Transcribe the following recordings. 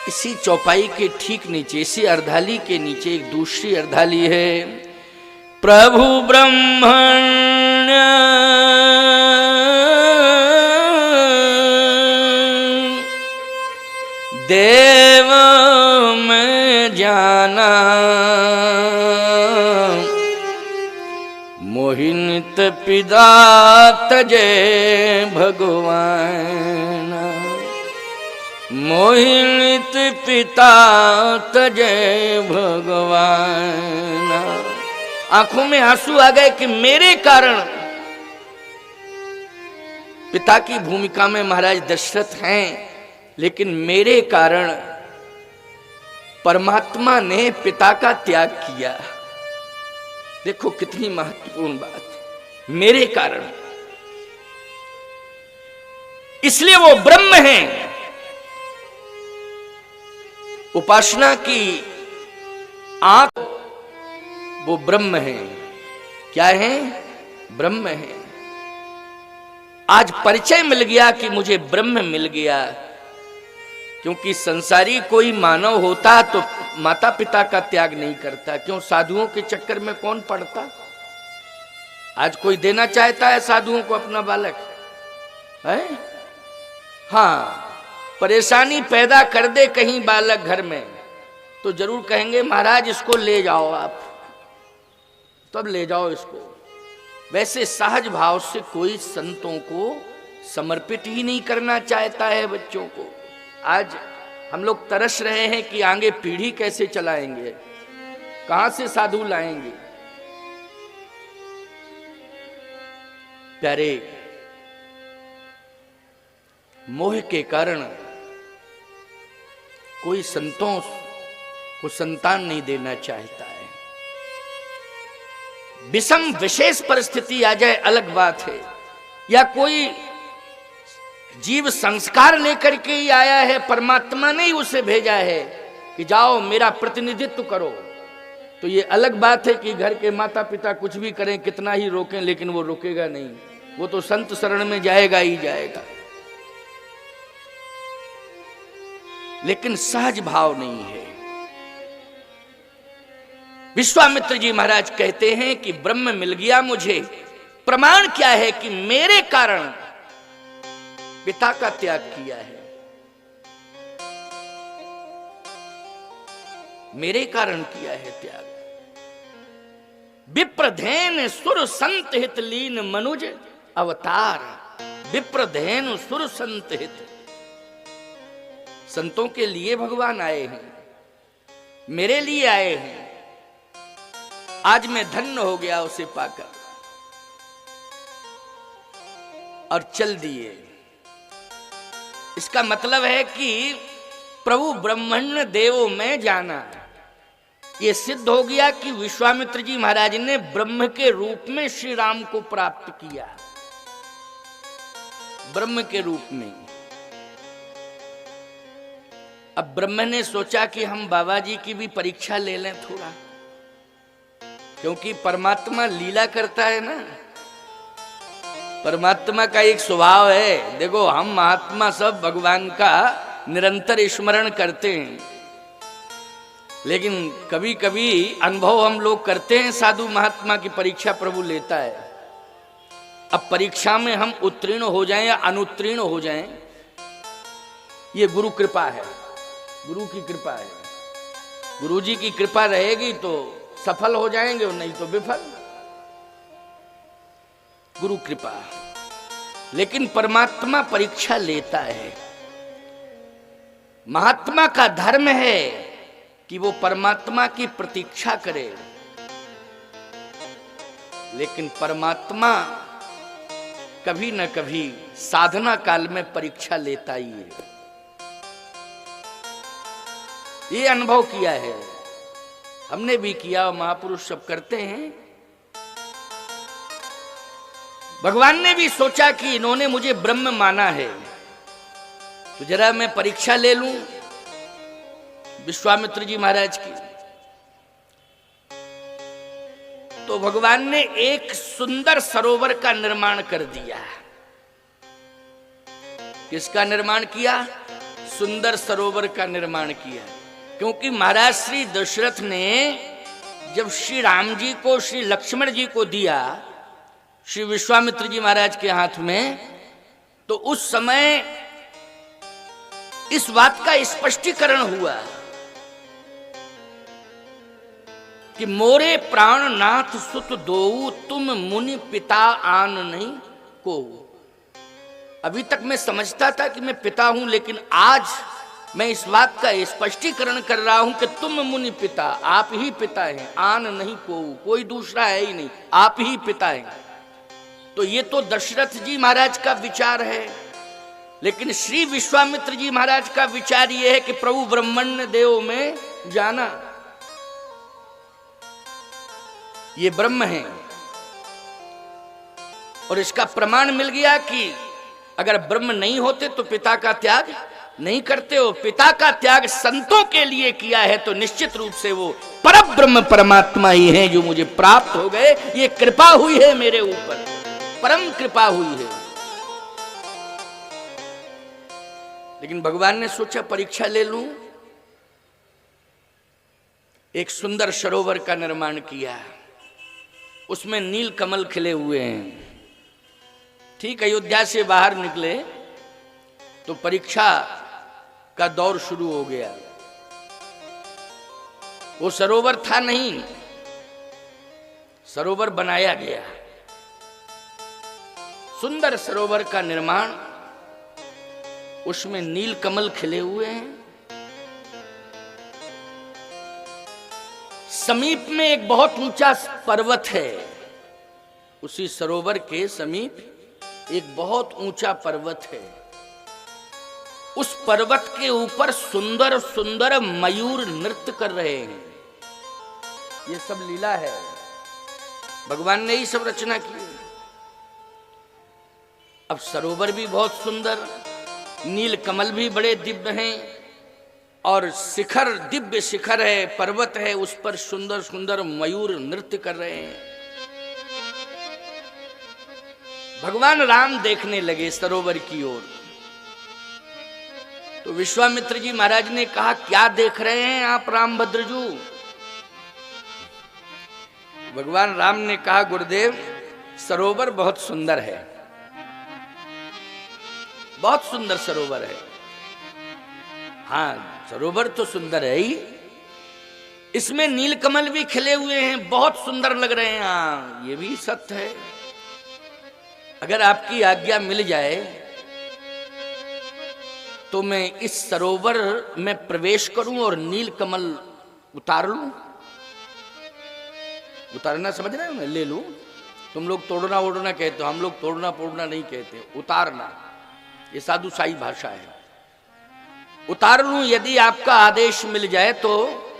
इसी चौपाई के ठीक नीचे, इसी अर्धाली के नीचे एक दूसरी अर्धाली है। प्रभु ब्रह्मण्य देव में जाना, मोहित पिता तजे भगवान, मोहित पिता तजे भगवान। आंखों में आंसू आ गए कि मेरे कारण, पिता की भूमिका में महाराज दशरथ हैं, लेकिन मेरे कारण परमात्मा ने पिता का त्याग किया। देखो कितनी महत्वपूर्ण बात है, मेरे कारण। इसलिए वो ब्रह्म हैं। उपासना की आंख वो ब्रह्म है। क्या है? ब्रह्म है। आज परिचय मिल गया कि मुझे ब्रह्म मिल गया, क्योंकि संसारी कोई मानव होता तो माता पिता का त्याग नहीं करता। क्यों? साधुओं के चक्कर में कौन पड़ता? आज कोई देना चाहता है साधुओं को अपना बालक है? हाँ, परेशानी पैदा कर दे कहीं बालक घर में तो जरूर कहेंगे महाराज इसको ले जाओ आप, तब ले जाओ इसको। वैसे सहज भाव से कोई संतों को समर्पित ही नहीं करना चाहता है बच्चों को। आज हम लोग तरस रहे हैं कि आगे पीढ़ी कैसे चलाएंगे, कहां से साधु लाएंगे। प्यारे, मोह के कारण कोई संतों को संतान नहीं देना चाहता है। विषम विशेष परिस्थिति आ जाए अलग बात है, या कोई जीव संस्कार लेकर के ही आया है, परमात्मा ने ही उसे भेजा है कि जाओ मेरा प्रतिनिधित्व करो, तो ये अलग बात है कि घर के माता पिता कुछ भी करें, कितना ही रोकें, लेकिन वो रुकेगा नहीं, वो तो संत शरण में जाएगा ही जाएगा। लेकिन सहज भाव नहीं है। विश्वामित्र जी महाराज कहते हैं कि ब्रह्म मिल गया मुझे। प्रमाण क्या है? कि मेरे कारण पिता का त्याग किया है, मेरे कारण किया है त्याग। विप्रधेन सुर संत हित लीन मनुज अवतार, विप्रधेन सुर संत हित। संतों के लिए भगवान आए हैं, मेरे लिए आए हैं। आज मैं धन्य हो गया उसे पाकर, और चल दिए। इसका मतलब है कि प्रभु ब्रह्मण्य देव में जाना। यह सिद्ध हो गया कि विश्वामित्र जी महाराज ने ब्रह्म के रूप में श्री राम को प्राप्त किया, ब्रह्म के रूप में। अब ब्रह्म ने सोचा कि हम बाबा जी की भी परीक्षा ले लें थोड़ा, क्योंकि परमात्मा लीला करता है ना। परमात्मा का एक स्वभाव है, देखो हम महात्मा सब भगवान का निरंतर स्मरण करते हैं, लेकिन कभी कभी अनुभव हम लोग करते हैं साधु महात्मा की परीक्षा प्रभु लेता है। अब परीक्षा में हम उत्तीर्ण हो जाएं या अनुत्तीर्ण हो जाएं, ये गुरु कृपा है, गुरु की कृपा है। गुरु जी की कृपा रहेगी तो सफल हो जाएंगे, और नहीं तो विफल। गुरु कृपा। लेकिन परमात्मा परीक्षा लेता है। महात्मा का धर्म है कि वो परमात्मा की प्रतीक्षा करे, लेकिन परमात्मा कभी न कभी साधना काल में परीक्षा लेता ही है। ये अनुभव किया है, हमने भी किया, महापुरुष सब करते हैं। भगवान ने भी सोचा कि इन्होंने मुझे ब्रह्म माना है, तो जरा मैं परीक्षा ले लूं विश्वामित्र जी महाराज की। तो भगवान ने एक सुंदर सरोवर का निर्माण कर दिया। किसका निर्माण किया? सुंदर सरोवर का निर्माण किया। क्योंकि महाराज श्री दशरथ ने जब श्री राम जी को श्री लक्ष्मण जी को दिया श्री विश्वामित्र जी महाराज के हाथ में, तो उस समय इस बात का स्पष्टीकरण हुआ कि मोरे प्राणनाथ सुत दोऊ तुम मुनि पिता आन नहीं को। अभी तक मैं समझता था कि मैं पिता हूं, लेकिन आज मैं इस बात का स्पष्टीकरण कर रहा हूं कि तुम मुनि पिता, आप ही पिता हैं, आन नहीं को, कोई दूसरा है ही नहीं, आप ही पिता हैं। तो ये तो दशरथ जी महाराज का विचार है, लेकिन श्री विश्वामित्र जी महाराज का विचार यह है कि प्रभु ब्रह्मण्य देव में जाना, ये ब्रह्म है। और इसका प्रमाण मिल गया कि अगर ब्रह्म नहीं होते तो पिता का त्याग नहीं करते हो। पिता का त्याग संतों के लिए किया है तो निश्चित रूप से वो परम ब्रह्म परमात्मा ही है जो मुझे प्राप्त हो गए। ये कृपा हुई है मेरे ऊपर, परम कृपा हुई है। लेकिन भगवान ने सोचा परीक्षा ले लूं, एक सुंदर सरोवर का निर्माण किया, उसमें नील कमल खिले हुए हैं। ठीक अयोध्या से बाहर निकले तो परीक्षा का दौर शुरू हो गया। वो सरोवर था नहीं, सरोवर बनाया गया। सुंदर सरोवर का निर्माण, उसमें नील कमल खिले हुए हैं। समीप में एक बहुत ऊंचा पर्वत है, उसी सरोवर के समीप एक बहुत ऊंचा पर्वत है। उस पर्वत के ऊपर सुंदर सुंदर मयूर नृत्य कर रहे हैं। ये सब लीला है, भगवान ने ही सब रचना की। अब सरोवर भी बहुत सुंदर, नील कमल भी बड़े दिव्य हैं, और शिखर दिव्य शिखर है, पर्वत है, उस पर सुंदर सुंदर मयूर नृत्य कर रहे हैं। भगवान राम देखने लगे सरोवर की ओर। तो विश्वामित्र जी महाराज ने कहा, क्या देख रहे हैं आप रामभद्रजू? भगवान राम ने कहा, गुरुदेव सरोवर बहुत सुंदर है, बहुत सुंदर सरोवर है। हाँ, सरोवर तो सुंदर है ही, इसमें नीलकमल भी खिले हुए हैं, बहुत सुंदर लग रहे हैं। हाँ, ये भी सत्य है। अगर आपकी आज्ञा मिल जाए तो मैं इस सरोवर में प्रवेश करूं और नीलकमल उतार लूं। उतारना समझ रहे हो ना, ले लूं। तुम लोग तोड़ना ओड़ना कहते हो, हम लोग तोड़ना पोड़ना नहीं कहते, उतारना, ये साधुशाही भाषा है। उतार लूं, यदि आपका आदेश मिल जाए तो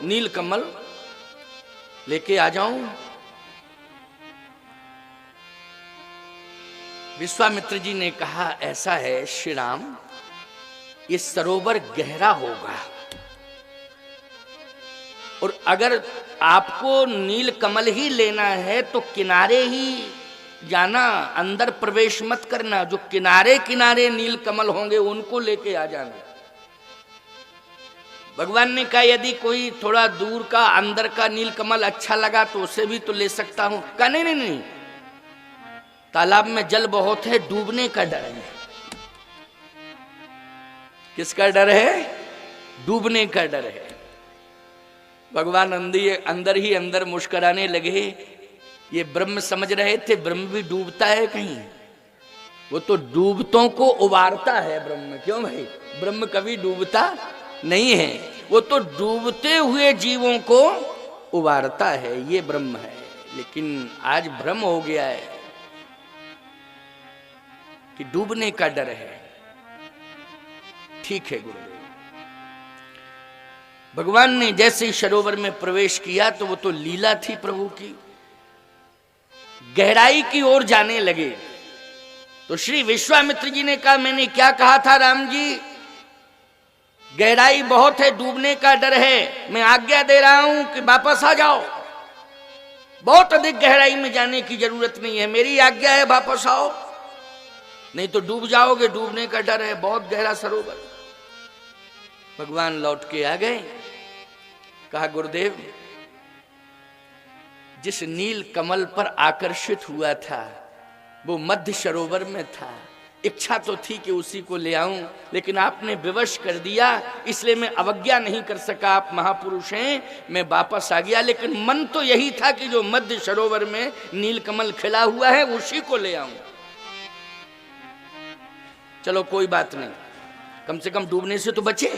नीलकमल लेके आ जाऊं। विश्वामित्र जी ने कहा, ऐसा है श्री राम, ये सरोवर गहरा होगा, और अगर आपको नीलकमल ही लेना है तो किनारे ही जाना, अंदर प्रवेश मत करना। जो किनारे किनारे नीलकमल होंगे उनको लेके आ जाना। भगवान ने कहा, यदि कोई थोड़ा दूर का अंदर का नीलकमल अच्छा लगा तो उसे भी तो ले सकता हूं। कहा नहीं नहीं नहीं, तालाब में जल बहुत है, डूबने का डर है। किसका डर है? डूबने का डर है। भगवान अंदर ही अंदर मुस्कुराने लगे। ये ब्रह्म समझ रहे थे ब्रह्म भी डूबता है कहीं, वो तो डूबतों को उबारता है ब्रह्म। क्यों भाई? ब्रह्म कभी डूबता नहीं है, वो तो डूबते हुए जीवों को उबारता है, ये ब्रह्म है। लेकिन आज भ्रम हो गया है कि डूबने का डर है। ठीक है गुरुदेव। भगवान ने जैसे ही सरोवर में प्रवेश किया तो वो तो लीला थी प्रभु की, गहराई की ओर जाने लगे। तो श्री विश्वामित्र जी ने कहा, मैंने क्या कहा था राम जी? गहराई बहुत है, डूबने का डर है, मैं आज्ञा दे रहा हूं कि वापस आ जाओ। बहुत अधिक गहराई में जाने की जरूरत नहीं है, मेरी आज्ञा है, वापस आओ, नहीं तो डूब जाओगे, डूबने का डर है, बहुत गहरा सरोवर। भगवान लौट के आ गए। कहा गुरुदेव, जिस नील कमल पर आकर्षित हुआ था वो मध्य सरोवर में था। इच्छा तो थी कि उसी को ले आऊं, लेकिन आपने विवश कर दिया, इसलिए मैं अवज्ञा नहीं कर सका। आप महापुरुष हैं, मैं वापस आ गया। लेकिन मन तो यही था कि जो मध्य सरोवर में नील कमल खिला हुआ है उसी को ले आऊं। चलो कोई बात नहीं, कम से कम डूबने से तो बचे।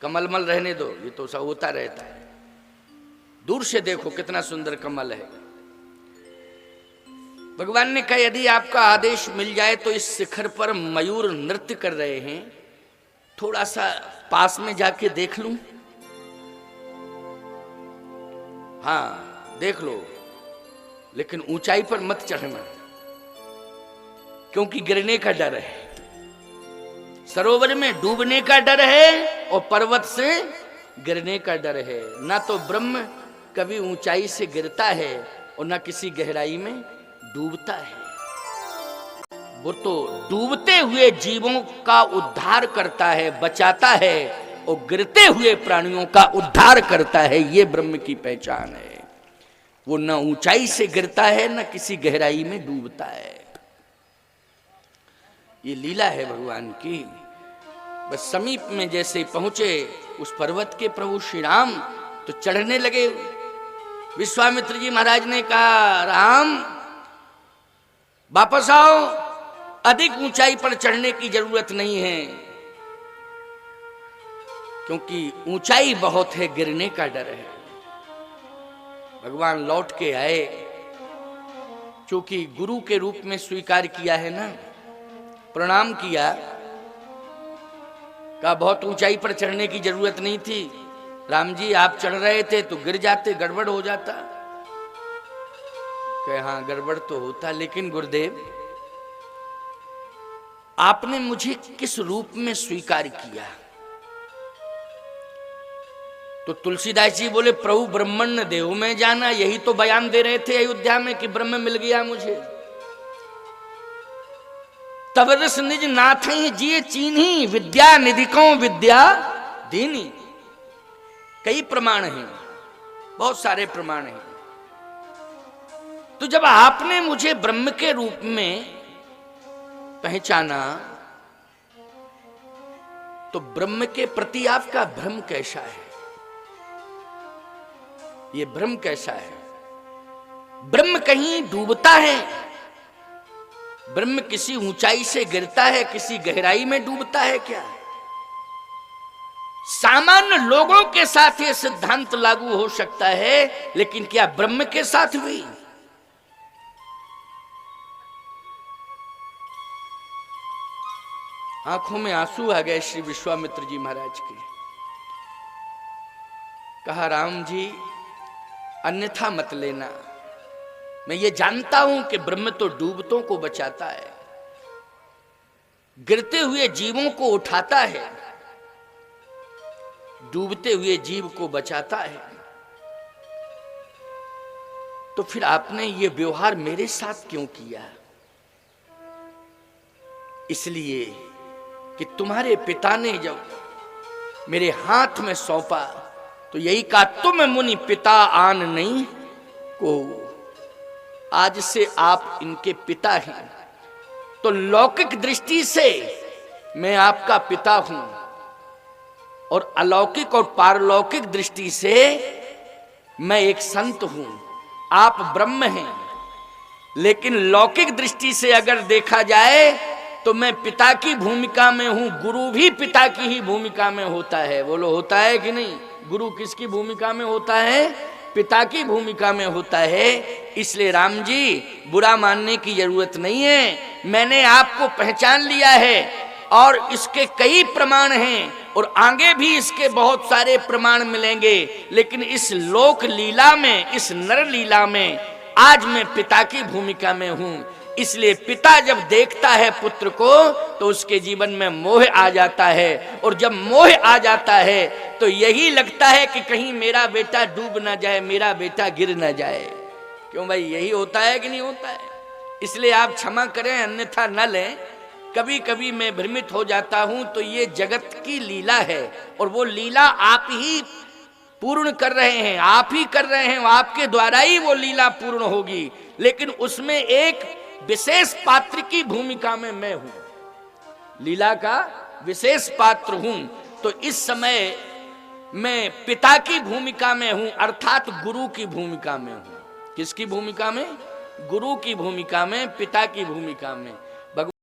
कमलमल रहने दो, ये तो सब होता रहता है। दूर से देखो कितना सुंदर कमल है। भगवान ने कहा यदि आपका आदेश मिल जाए तो इस शिखर पर मयूर नृत्य कर रहे हैं, थोड़ा सा पास में जाके देख लूं। हाँ देख लो, लेकिन ऊंचाई पर मत चढ़ना, क्योंकि गिरने का डर है। सरोवर में डूबने का डर है और पर्वत से गिरने का डर है। ना तो ब्रह्म कभी ऊंचाई से गिरता है और ना किसी गहराई में डूबता है। वो तो डूबते हुए जीवों का उद्धार करता है, बचाता है, और गिरते हुए प्राणियों का उद्धार करता है। ये ब्रह्म की पहचान है। वो ना ऊंचाई से गिरता है ना किसी गहराई में डूबता है। ये लीला है भगवान की। बस समीप में जैसे पहुंचे उस पर्वत के प्रभु श्री राम, तो चढ़ने लगे। विश्वामित्र जी महाराज ने कहा, राम वापस आओ, अधिक ऊंचाई पर चढ़ने की जरूरत नहीं है, क्योंकि ऊंचाई बहुत है, गिरने का डर है। भगवान लौट के आए, क्योंकि गुरु के रूप में स्वीकार किया है ना, प्रणाम किया। कहा बहुत ऊंचाई पर चढ़ने की जरूरत नहीं थी राम जी, आप चढ़ रहे थे तो गिर जाते, गड़बड़ हो जाता। कहे हाँ गड़बड़ तो होता, लेकिन गुरुदेव आपने मुझे किस रूप में स्वीकार किया? तो तुलसीदास जी बोले, प्रभु ब्रह्मण्य देव में जाना। यही तो बयान दे रहे थे अयोध्या में कि ब्रह्म मिल गया मुझे। तब रस निज नाथ जिये चीन्ही, विद्या निधिकों विद्या दीनी। कई प्रमाण हैं, बहुत सारे प्रमाण हैं। तो जब आपने मुझे ब्रह्म के रूप में पहचाना, तो ब्रह्म के प्रति आपका भ्रम कैसा है? ये भ्रम कैसा है? ब्रह्म कहीं डूबता है, ब्रह्म किसी ऊंचाई से गिरता है, किसी गहराई में डूबता है क्या? सामान्य लोगों के साथ ये सिद्धांत लागू हो सकता है, लेकिन क्या ब्रह्म के साथ भी? आंखों में आंसू आ गए श्री विश्वामित्र जी महाराज के। कहा राम जी अन्यथा मत लेना, मैं ये जानता हूं कि ब्रह्म तो डूबतों को बचाता है, गिरते हुए जीवों को उठाता है, डूबते हुए जीव को बचाता है। तो फिर आपने ये व्यवहार मेरे साथ क्यों किया? इसलिए कि तुम्हारे पिता ने जब मेरे हाथ में सौंपा तो यही कहा, तुम मुनि पिता आन नहीं को, आज से आप इनके पिता हैं। तो लौकिक दृष्टि से मैं आपका पिता हूं, और अलौकिक और पारलौकिक दृष्टि से मैं एक संत हूं। आप ब्रह्म हैं, लेकिन लौकिक दृष्टि से अगर देखा जाए तो मैं पिता की भूमिका में हूं। गुरु भी पिता की ही भूमिका में होता है। बोलो होता है कि नहीं? गुरु किसकी भूमिका में होता है? पिता की भूमिका में होता है। इसलिए राम जी बुरा मानने की जरूरत नहीं है, मैंने आपको पहचान लिया है, और इसके कई प्रमाण हैं, और आगे भी इसके बहुत सारे प्रमाण मिलेंगे। लेकिन इस लोक लीला में, इस नर लीला में आज मैं पिता की भूमिका में हूं। इसलिए पिता जब देखता है पुत्र को तो उसके जीवन में मोह आ जाता है, और जब मोह आ जाता है तो यही लगता है कि कहीं मेरा बेटा डूब ना जाए, मेरा बेटा गिर ना जाए। क्यों भाई, यही होता है कि नहीं होता है? इसलिए आप क्षमा करें, अन्यथा न लें। कभी कभी मैं भ्रमित हो जाता हूं तो ये जगत की लीला है और वो लीला आप ही पूर्ण कर रहे हैं, आप ही कर रहे हैं, आपके द्वारा ही वो लीला पूर्ण होगी। लेकिन उसमें एक विशेष पात्र की भूमिका में मैं हूं, लीला का विशेष पात्र हूं। तो इस समय मैं पिता की भूमिका में हूं, अर्थात गुरु की भूमिका में हूं। किसकी भूमिका में? गुरु की भूमिका में, पिता की भूमिका में।